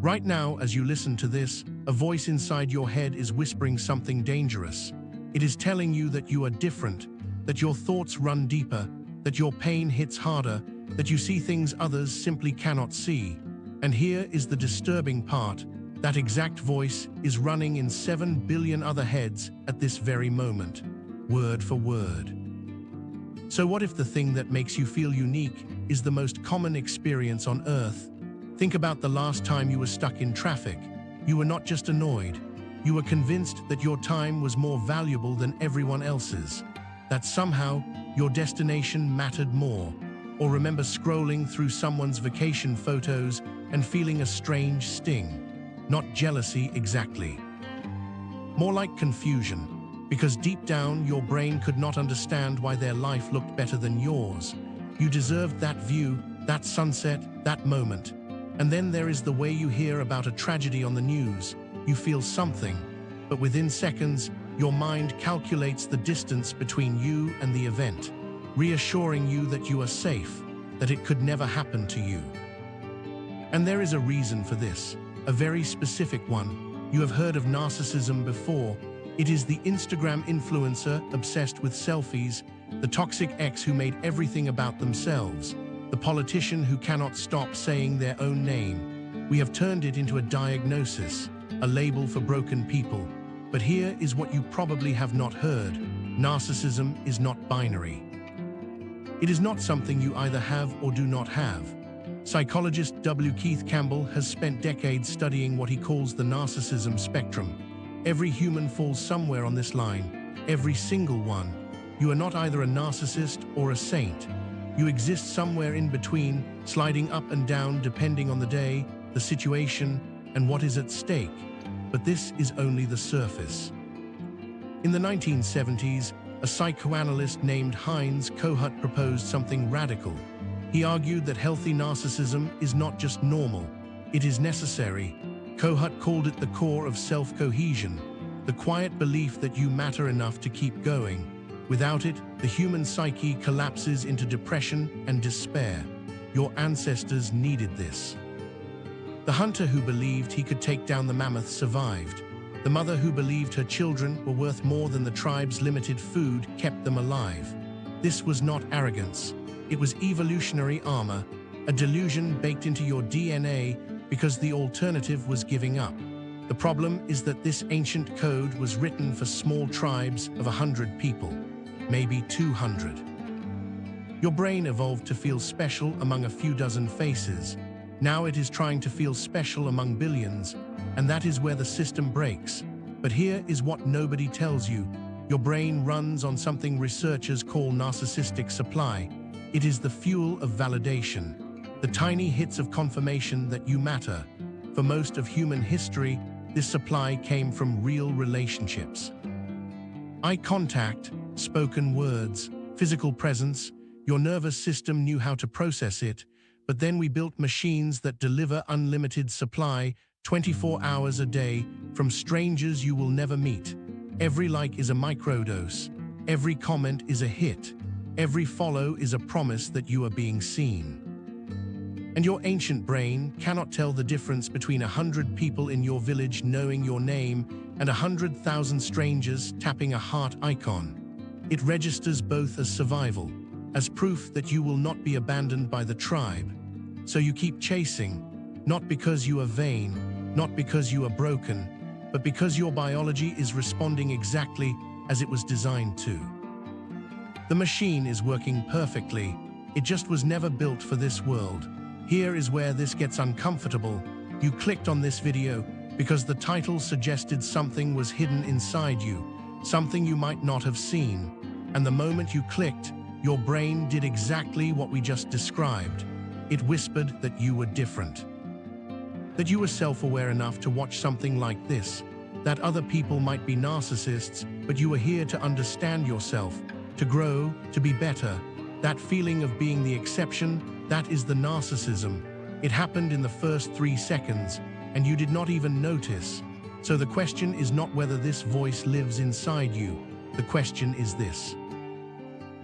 Right now, as you listen to this, a voice inside your head is whispering something dangerous. It is telling you that you are different, that your thoughts run deeper, that your pain hits harder, that you see things others simply cannot see. And here is the disturbing part. That exact voice is running in 7 billion other heads at this very moment, word for word. So what if the thing that makes you feel unique is the most common experience on Earth? Think about the last time you were stuck in traffic. You were not just annoyed. You were convinced that your time was more valuable than everyone else's, that somehow your destination mattered more. Or remember scrolling through someone's vacation photos and feeling a strange sting. Not jealousy exactly. More like confusion, because deep down your brain could not understand why their life looked better than yours. You deserved that view, that sunset, that moment. And then there is the way you hear about a tragedy on the news. You feel something, but within seconds, your mind calculates the distance between you and the event, reassuring you that you are safe, that it could never happen to you. And there is a reason for this, a very specific one. You have heard of narcissism before. It is the Instagram influencer obsessed with selfies, the toxic ex who made everything about themselves, the politician who cannot stop saying their own name. We have turned it into a diagnosis, a label for broken people. But here is what you probably have not heard. Narcissism is not binary. It is not something you either have or do not have. Psychologist W. Keith Campbell has spent decades studying what he calls the narcissism spectrum. Every human falls somewhere on this line, every single one. You are not either a narcissist or a saint. You exist somewhere in between, sliding up and down depending on the day, the situation, and what is at stake. But this is only the surface. In the 1970s, a psychoanalyst named Heinz Kohut proposed something radical. He argued that healthy narcissism is not just normal, it is necessary. Kohut called it the core of self-cohesion, the quiet belief that you matter enough to keep going. Without it, the human psyche collapses into depression and despair. Your ancestors needed this. The hunter who believed he could take down the mammoth survived. The mother who believed her children were worth more than the tribe's limited food kept them alive. This was not arrogance. It was evolutionary armor, a delusion baked into your DNA because the alternative was giving up. The problem is that this ancient code was written for small tribes of 100 people, maybe 200. Your brain evolved to feel special among a few dozen faces. Now it is trying to feel special among billions, and that is where the system breaks. But here is what nobody tells you. Your brain runs on something researchers call narcissistic supply. It is the fuel of validation, the tiny hits of confirmation that you matter. For most of human history, this supply came from real relationships. Eye contact, spoken words, physical presence. Your nervous system knew how to process it, but then we built machines that deliver unlimited supply 24 hours a day from strangers you will never meet. Every like is a microdose. Every comment is a hit. Every follow is a promise that you are being seen. And your ancient brain cannot tell the difference between 100 people in your village knowing your name and 100,000 strangers tapping a heart icon. It registers both as survival, as proof that you will not be abandoned by the tribe. So you keep chasing, not because you are vain, not because you are broken, but because your biology is responding exactly as it was designed to. The machine is working perfectly. It just was never built for this world. Here is where this gets uncomfortable. You clicked on this video because the title suggested something was hidden inside you, something you might not have seen. And the moment you clicked, your brain did exactly what we just described. It whispered that you were different, that you were self-aware enough to watch something like this, that other people might be narcissists, but you were here to understand yourself, to grow, to be better. That feeling of being the exception, that is the narcissism. It happened in the first 3 seconds, and you did not even notice. So the question is not whether this voice lives inside you. The question is this: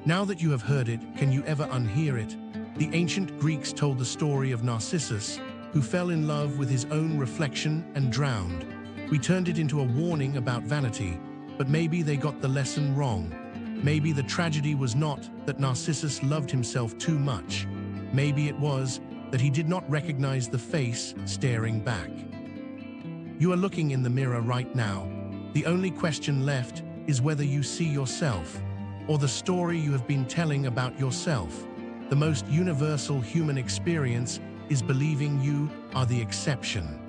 now that you have heard it, can you ever unhear it? The ancient Greeks told the story of Narcissus, who fell in love with his own reflection and drowned. We turned it into a warning about vanity, but maybe they got the lesson wrong. Maybe the tragedy was not that Narcissus loved himself too much. Maybe it was that he did not recognize the face staring back. You are looking in the mirror right now. The only question left is whether you see yourself, or the story you have been telling about yourself. The most universal human experience is believing you are the exception.